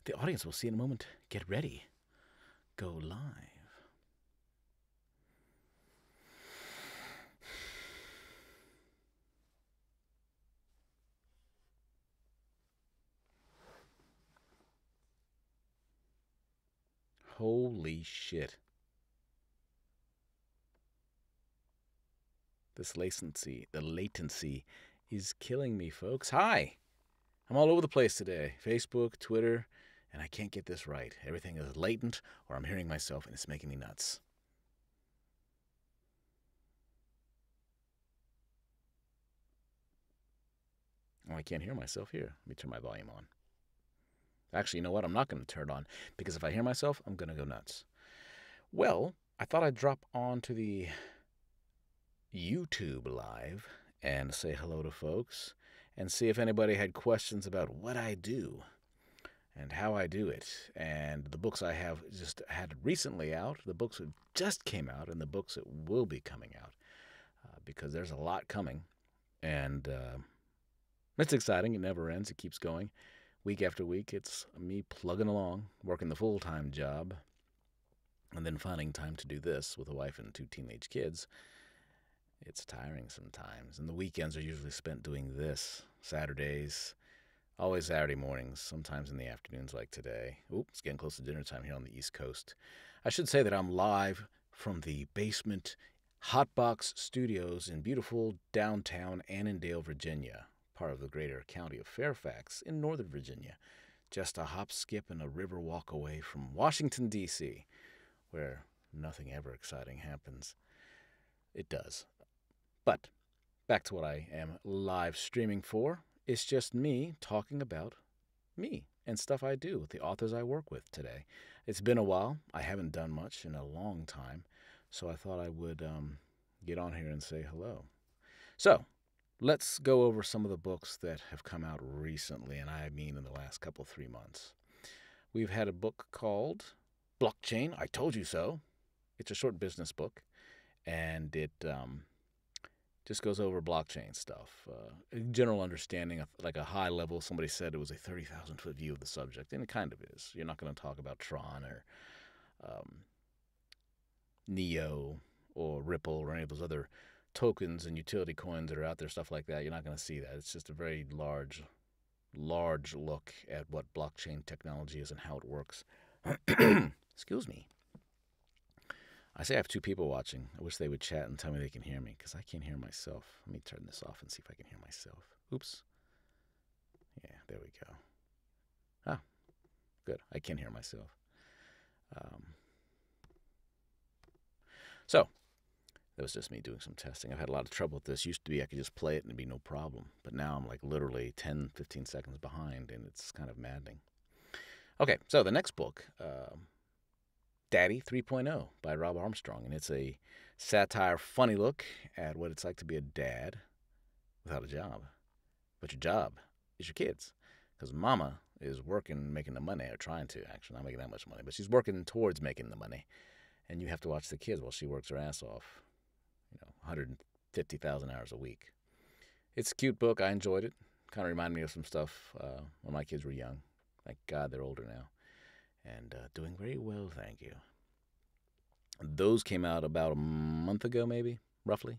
The audience will see in a moment. Get ready. Go live. Holy shit. The latency is killing me, folks. Hi. I'm all over the place today. Facebook, Twitter, and I can't get this right. Everything is latent, or I'm hearing myself, and it's making me nuts. Oh, I can't hear myself here. Let me turn my volume on. Actually, you know what? I'm not going to turn it on, because if I hear myself, I'm going to go nuts. Well, I thought I'd drop onto the YouTube live and say hello to folks and see if anybody had questions about what I do and how I do it, and the books I have just had recently out, the books that just came out, and the books that will be coming out, because there's a lot coming, and it's exciting. It never ends. It keeps going. Week after week, it's me plugging along, working the full-time job, and then finding time to do this with a wife and 2 teenage kids. It's tiring sometimes, and the weekends are usually spent doing this. Saturdays, always Saturday mornings, sometimes in the afternoons like today. Oops, it's getting close to dinner time here on the East Coast. I should say that I'm live from the basement Hotbox Studios in beautiful downtown Annandale, Virginia, part of the greater county of Fairfax in Northern Virginia. Just a hop, skip, and a river walk away from Washington, D.C., where nothing ever exciting happens. It does. But back to what I am live streaming for. It's just me talking about me and stuff I do with the authors I work with today. It's been a while. I haven't done much in a long time, so I thought I would get on here and say hello. So let's go over some of the books that have come out recently, and I mean in the last couple, 3 months. We've had a book called Blockchain, I Told You So. It's a short business book, and it just goes over blockchain stuff. General understanding, of, like a high level. Somebody said it was a 30,000-foot view of the subject, and it kind of is. You're not going to talk about Tron or Neo or Ripple or any of those other tokens and utility coins that are out there, stuff like that. You're not going to see that. It's just a very large look at what blockchain technology is and how it works. Excuse me. I say I have 2 people watching. I wish they would chat and tell me they can hear me, because I can't hear myself. Let me turn this off and see if I can hear myself. Oops. Yeah, there we go. Ah, good. I can hear myself. So, that was just me doing some testing. I've had a lot of trouble with this. Used to be I could just play it and it'd be no problem. But now I'm like literally 10, 15 seconds behind, and it's kind of maddening. Okay, so the next book, Daddy 3.0 by Rob Armstrong, and it's a satire, funny look at what it's like to be a dad without a job. But your job is your kids, because mama is working, making the money, or trying to, actually, not making that much money, but she's working towards making the money, and you have to watch the kids while she works her ass off, 150,000 hours a week. It's a cute book. I enjoyed it. Kind of reminded me of some stuff when my kids were young. Thank God they're older now. And doing very well, thank you. Those came out about a month ago, maybe, roughly.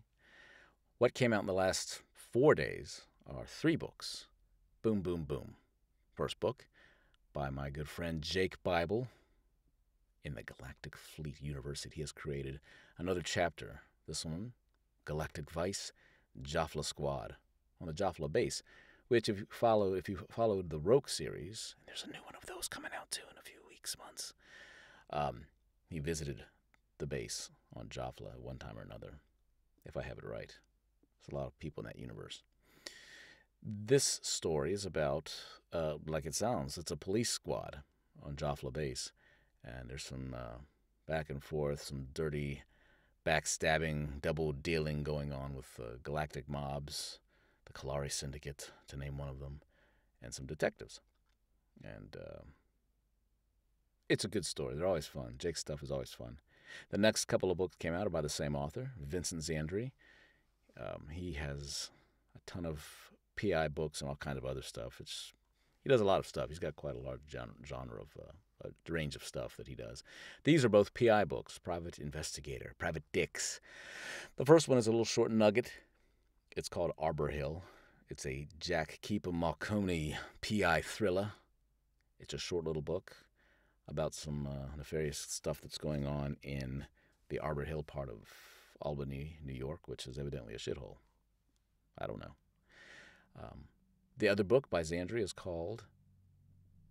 What came out in the last 4 days are 3 books. Boom, boom, boom. First book by my good friend Jake Bible. In the Galactic Fleet universe that he has created, another chapter. This one, Galactic Vice, Jafla Squad, on the Jafla base. Which, if you followed the Roke series, and there's a new one of those coming out too in a few weeks, months. He visited the base on Jafla at one time or another, if I have it right. There's a lot of people in that universe. This story is about, like it sounds, it's a police squad on Jafla base, and there's some back and forth, some dirty backstabbing, double dealing going on with galactic mobs, the Kalari Syndicate, to name one of them, and some detectives. And it's a good story. They're always fun. Jake's stuff is always fun. The next couple of books came out are by the same author, Vincent Zandri. He has a ton of PI books and all kinds of other stuff. He does a lot of stuff. He's got quite a large genre of a range of stuff that he does. These are both PI books, Private Investigator, Private Dicks. The first one is a little short nugget. It's called Arbor Hill. It's a Jack Keeper Marconi PI thriller. It's a short little book about some nefarious stuff that's going on in the Arbor Hill part of Albany, New York, which is evidently a shithole. I don't know. The other book by Zandri is called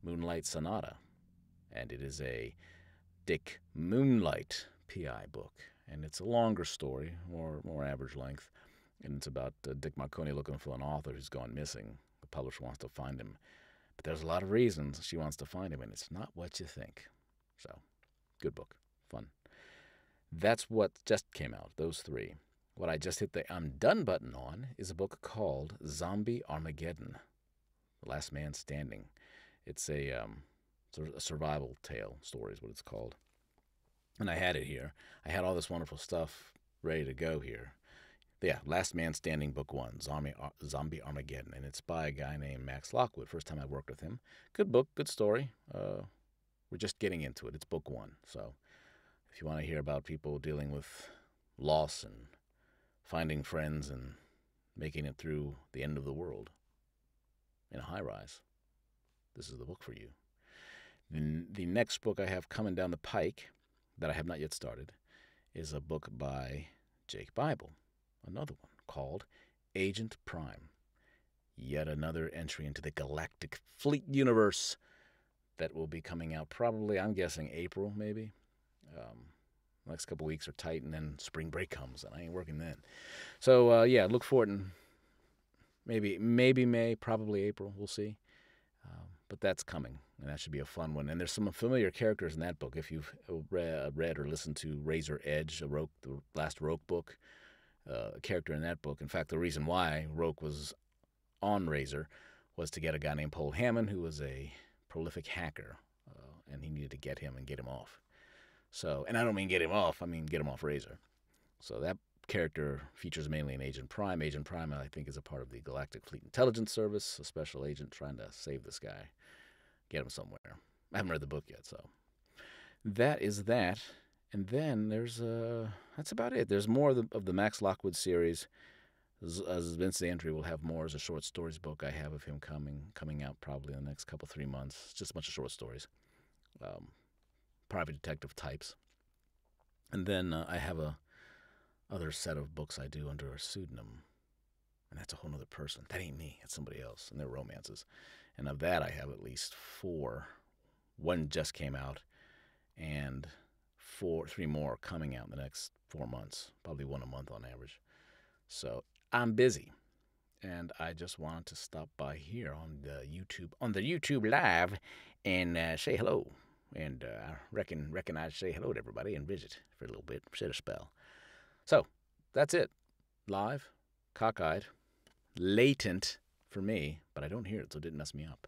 Moonlight Sonata, and it is a Dick Moonlight PI book, and it's a longer story, more average length, and it's about Dick Marconi looking for an author who's gone missing. The publisher wants to find him, but there's a lot of reasons she wants to find him, and it's not what you think. So, good book, fun. That's what just came out, those three. What I just hit the I'm done button on is a book called Zombie Armageddon, The Last Man Standing. It's a survival tale story is what it's called. And I had it here. I had all this wonderful stuff ready to go here. Yeah, Last Man Standing, Book 1, Zombie Armageddon. And it's by a guy named Max Lockwood. First time I worked with him. Good book, good story. We're just getting into it. It's Book 1. So if you want to hear about people dealing with loss and finding friends and making it through the end of the world in a high-rise, this is the book for you. The next book I have coming down the pike that I have not yet started is a book by Jake Bible, another one called Agent Prime. Yet another entry into the Galactic Fleet universe that will be coming out probably, I'm guessing, April maybe. Next couple weeks are tight, and then spring break comes, and I ain't working then. So, yeah, look for it in maybe May, probably April. We'll see. But that's coming, and that should be a fun one. And there's some familiar characters in that book. If you've read or listened to Razor Edge, the last Roke book, a character in that book. In fact, the reason why Roke was on Razor was to get a guy named Paul Hammond, who was a prolific hacker, and he needed to get him and get him off. So, and I don't mean get him off, I mean get him off Razor. So that character features mainly in Agent Prime. Agent Prime, I think, is a part of the Galactic Fleet Intelligence Service, a special agent trying to save this guy, get him somewhere. I haven't read the book yet, so that is that. And then there's that's about it. There's more of the Max Lockwood series. As Vince Zandri will have more as a short stories book I have of him coming out probably in the next 3 months. It's just a bunch of short stories. Private detective types. And then I have a other set of books I do under a pseudonym. And that's a whole other person. That ain't me. It's somebody else. And they're romances. And of that I have at least 4. One just came out. And 3 more coming out in the next 4 months. Probably 1 a month on average. So I'm busy. And I just wanted to stop by here on the YouTube Live and say hello. And I reckon I'd say hello to everybody and visit for a little bit, sit a spell. So, that's it. Live, cockeyed, latent for me, but I don't hear it, so it didn't mess me up.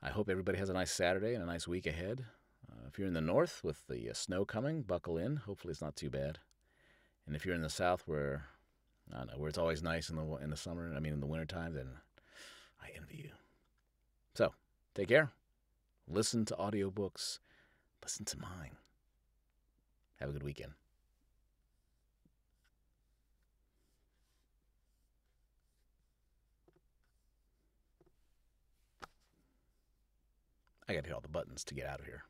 I hope everybody has a nice Saturday and a nice week ahead. If you're in the north with the snow coming, buckle in. Hopefully it's not too bad. And if you're in the south where, I don't know, where it's always nice in the summer, in the wintertime, then I envy you. So, take care. Listen to audiobooks. Listen to mine. Have a good weekend. I got to hit all the buttons to get out of here.